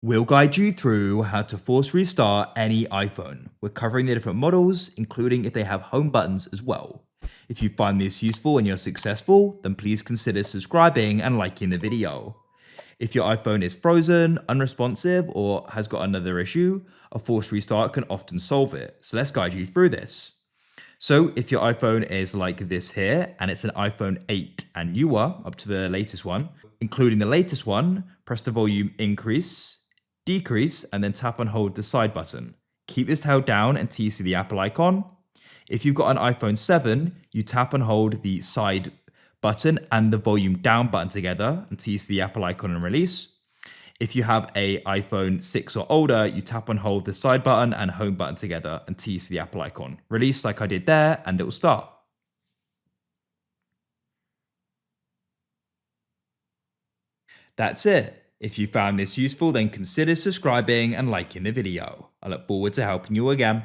We'll guide you through how to force restart any iPhone. We're covering the different models, including if they have home buttons as well. If you find this useful and you're successful, then please consider subscribing and liking the video. If your iPhone is frozen, unresponsive, or has got another issue, a forced restart can often solve it. So let's guide you through this. So if your iPhone is like this here, and it's an iPhone 8 and newer, up to the latest one, including the latest one, press the volume increase, decrease, and then tap and hold the side button. Keep this held down until you see the Apple icon. If you've got an iPhone 7, you tap and hold the side button and the volume down button together until you see the Apple icon and release. If you have a iPhone 6 or older, you tap and hold the side button and home button together until you see the Apple icon. Release like I did there, and it will start. That's it. If you found this useful, then consider subscribing and liking the video. I look forward to helping you again.